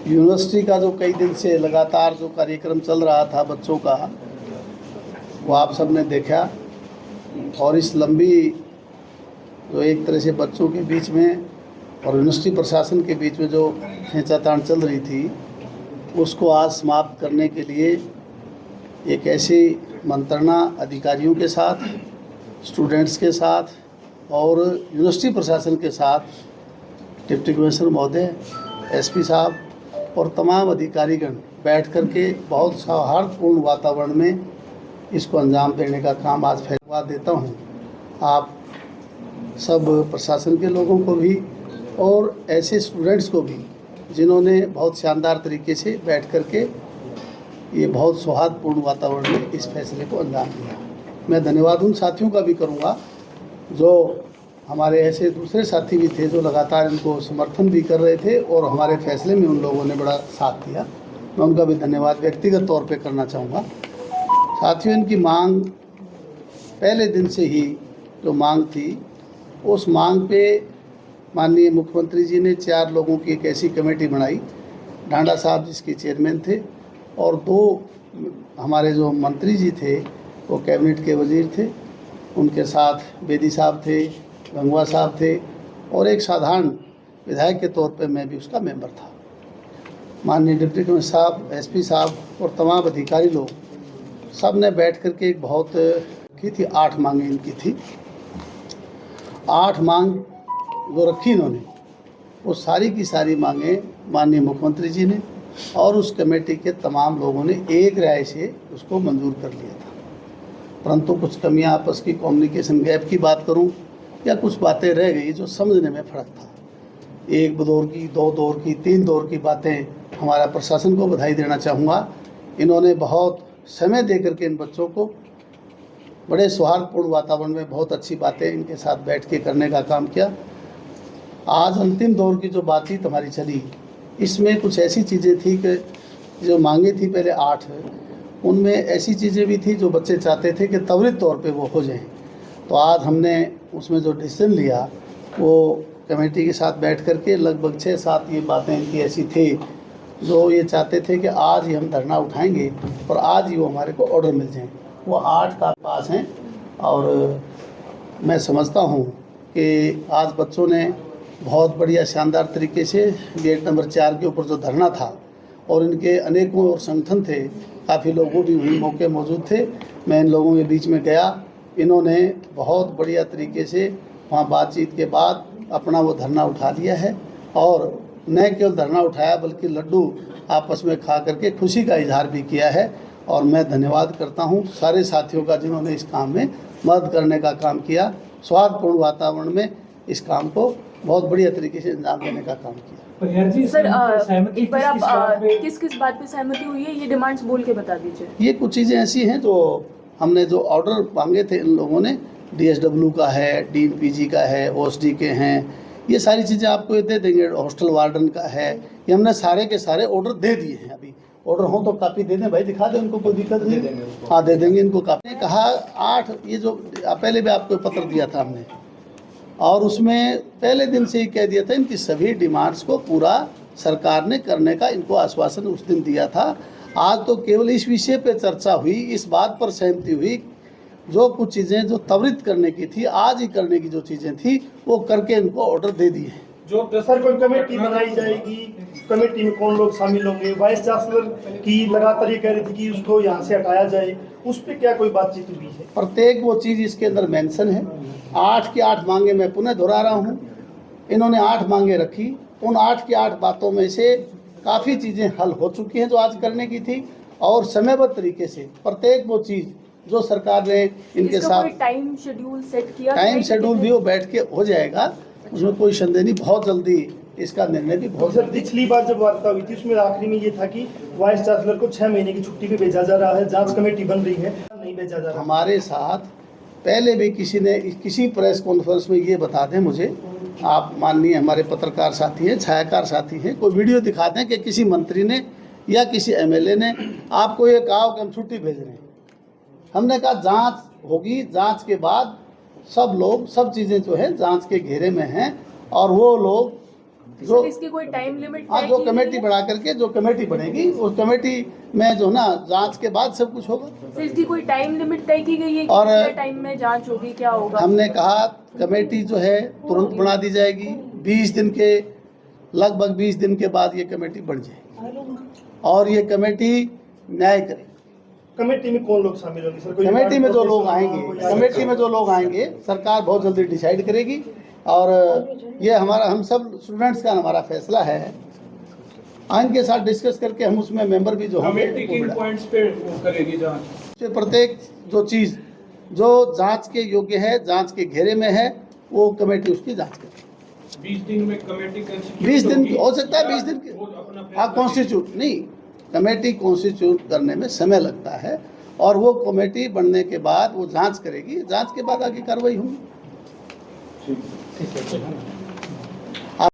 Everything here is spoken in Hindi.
यूनिवर्सिटी का जो कई दिन से लगातार जो कार्यक्रम चल रहा था बच्चों का, वो आप सब ने देखा। और इस लंबी जो एक तरह से बच्चों के बीच में और यूनिवर्सिटी प्रशासन के बीच में जो खींचातान चल रही थी, उसको आज समाप्त करने के लिए एक ऐसी मंत्रणा अधिकारियों के साथ, स्टूडेंट्स के साथ और यूनिवर्सिटी प्रशासन के साथ डिप्टी कमिश्नर महोदय, एसपी साहब और तमाम अधिकारीगण बैठ कर के बहुत सौहार्दपूर्ण वातावरण में इसको अंजाम देने का काम आज फैसला देता हूँ। आप सब प्रशासन के लोगों को भी और ऐसे स्टूडेंट्स को भी जिन्होंने बहुत शानदार तरीके से बैठ कर के ये बहुत सौहार्दपूर्ण वातावरण में इस फैसले को अंजाम दिया। मैं धन्यवाद उन साथियों का भी करूँगा जो हमारे ऐसे दूसरे साथी भी थे जो लगातार इनको समर्थन भी कर रहे थे और हमारे फैसले में उन लोगों ने बड़ा साथ दिया। मैं उनका भी धन्यवाद व्यक्तिगत तौर पे करना चाहूँगा। साथियों, इनकी मांग पहले दिन से ही जो मांग थी, उस मांग पे माननीय मुख्यमंत्री जी ने 4 लोगों की एक ऐसी कमेटी बनाई, ढांडा साहब जिसके चेयरमैन थे और 2 हमारे जो मंत्री जी थे वो कैबिनेट के वजीर थे, उनके साथ बेदी साहब थे, गंगवा साहब थे और एक साधारण विधायक के तौर पे मैं भी उसका मेंबर था। माननीय डिप्टी कमिश्नर साहब, एसपी साहब और तमाम अधिकारी लोग सब ने बैठ कर के एक बहुत की थी 8 मांगें इनकी थी। 8 मांग जो रखी इन्होंने, वो सारी की सारी मांगें माननीय मुख्यमंत्री जी ने और उस कमेटी के तमाम लोगों ने एक राय से उसको मंजूर कर लिया था। परंतु कुछ कमियां आपस की कम्युनिकेशन गैप की बात करूं या कुछ बातें रह गई जो समझने में फ़र्क था। 1 दौर की, 2 दौर की, 3 दौर की बातें हमारा प्रशासन को बधाई देना चाहूँगा। इन्होंने बहुत समय दे करके इन बच्चों को बड़े सौहार्दपूर्ण वातावरण में बहुत अच्छी बातें इनके साथ बैठ के करने का काम किया। आज अंतिम दौर की जो बातचीत हमारी चली, इसमें कुछ ऐसी चीज़ें थी कि जो मांगे थी पहले 8, उनमें ऐसी चीज़ें भी थी जो बच्चे चाहते थे कि त्वरित तौर पे वो हो जाएं। तो आज हमने उसमें जो डिसीजन लिया वो कमेटी के साथ बैठ कर के लगभग 6-7 ये बातें इनकी ऐसी थी जो ये चाहते थे कि आज ही हम धरना उठाएंगे और आज ही वो हमारे को ऑर्डर मिल जाएं। वो 8 का पास हैं और मैं समझता हूँ कि आज बच्चों ने बहुत बढ़िया शानदार तरीके से गेट नंबर 4 के ऊपर जो धरना था और इनके अनेकों और संगठन थे, काफ़ी लोगों भी वहीं मौके मौजूद थे। मैं इन लोगों के बीच में गया, इन्होंने बहुत बढ़िया तरीके से वहाँ बातचीत के बाद अपना वो धरना उठा लिया है और न केवल धरना उठाया बल्कि लड्डू आपस में खा करके खुशी का इजहार भी किया है। और मैं धन्यवाद करता हूँ सारे साथियों का जिन्होंने इस काम में मदद करने का काम किया, सौहार्दपूर्ण वातावरण में इस काम को बहुत बढ़िया तरीके से अंजाम देने का काम किया। सर, एक बार आप किस बात पे सहमति हुई है, ये डिमांड्स बोल के बता दीजिए। ये कुछ चीज़ें ऐसी हैं जो हमने जो ऑर्डर मांगे थे इन लोगों ने, DSW का है, डीन PG का है, OSD के हैं, ये सारी चीज़ें आपको ये दे देंगे। हॉस्टल वार्डन का है, ये हमने सारे के सारे ऑर्डर दे दिए हैं। अभी ऑर्डर हो तो कापी दे दें भाई, दिखा दें, उनको कोई दिक्कत नहीं। हाँ, दे देंगे इनको कापी। कहा 8 ये जो पहले भी आपको पत्र दिया था हमने, और उसमें पहले दिन से ही कह दिया था इनकी सभी डिमांड्स को पूरा सरकार ने करने का इनको आश्वासन उस दिन दिया था। आज तो केवल इस विषय पे चर्चा हुई, इस बात पर सहमति हुई, जो कुछ चीज़ें जो त्वरित करने की थी, आज ही करने की जो चीज़ें थी वो करके इनको ऑर्डर दे दिए हैं। जो सर कोई कमेटी बनाई जाएगी, कमेटी में कौन लोग शामिल होंगे? वाइस चांसलर की लगातार ये कह रही थी कि उसको यहाँ से हटाया जाए, उस पर क्या कोई बातचीत हुई है? प्रत्येक वो चीज़ इसके अंदर मेंशन है। 8 की 8 मांगे मैं पुनः दोहरा रहा हूँ, इन्होंने 8 मांगे रखी। उन 8 की 8 बातों में से काफ़ी चीज़ें हल हो चुकी हैं जो आज करने की थी, और समयबद्ध तरीके से प्रत्येक वो चीज़ जो सरकार ने इनके साथ टाइम शेड्यूल सेट किया, टाइम शेड्यूल भी वो बैठ के हो जाएगा, उसमें कोई संदेह नहीं। बहुत जल्दी इसका निर्णय भी बहुत जल्दी। पिछली बार जब वार्ता हुई थी उसमें आखिरी में ये था कि वाइस चांसलर को 6 महीने की छुट्टी पे भेजा जा रहा है, जांच कमेटी बन रही है, नहीं भेजा जा रहा। हमारे साथ पहले भी किसी ने किसी प्रेस कॉन्फ्रेंस में ये बता दें मुझे, आप माननीय हमारे पत्रकार साथी हैं, छायाकार साथी हैं, कोई वीडियो दिखा दें कि किसी मंत्री ने या किसी MLA ने आपको ये कहा कि हम छुट्टी भेज रहे हैं। हमने कहा जांच होगी, जांच के बाद सब लोग सब चीज़ें जो है जांच के घेरे में हैं और वो लोग जो सर इसकी कोई टाइम लिमिट हाँ, जो कमेटी बढ़ा करके जो कमेटी बनेगी उस कमेटी में जो ना जांच के बाद सब कुछ होगा। सर इसकी कोई टाइम लिमिट तय की गई है कि और कितने टाइम में जांच होगी, क्या होगा? हमने कहा कमेटी जो है तुरंत बना दी जाएगी, 20 दिन के लगभग 20 दिन के बाद ये कमेटी बन जाएगी और ये कमेटी न्याय करेगी। कमेटी में कौन लोग शामिल होंगे सर? कोई कमेटी में जो लोग कोई आएंगे, कमेटी में जो लोग आएंगे सरकार बहुत जल्दी डिसाइड करेगी और ये हमारा हम सब स्टूडेंट्स का हमारा फैसला है। इनके साथ डिस्कस करके हम उसमें मेंबर भी जो होंगे कमेटी किन पॉइंट्स पे वो करेगी जांच? प्रत्येक जो चीज़ जो जांच के योग्य है, जांच के घेरे में है, वो कमेटी उसकी जांच करेगी। 20 दिन में कमेटी 20 दिन हो सकता है, 20 दिन के हाँ कॉन्स्टिट्यूट नहीं, कमेटी कॉन्स्टिट्यूट करने में समय लगता है और वो कमेटी बनने के बाद वो जांच करेगी, जांच के बाद आगे कार्रवाई होगी। ठीक है।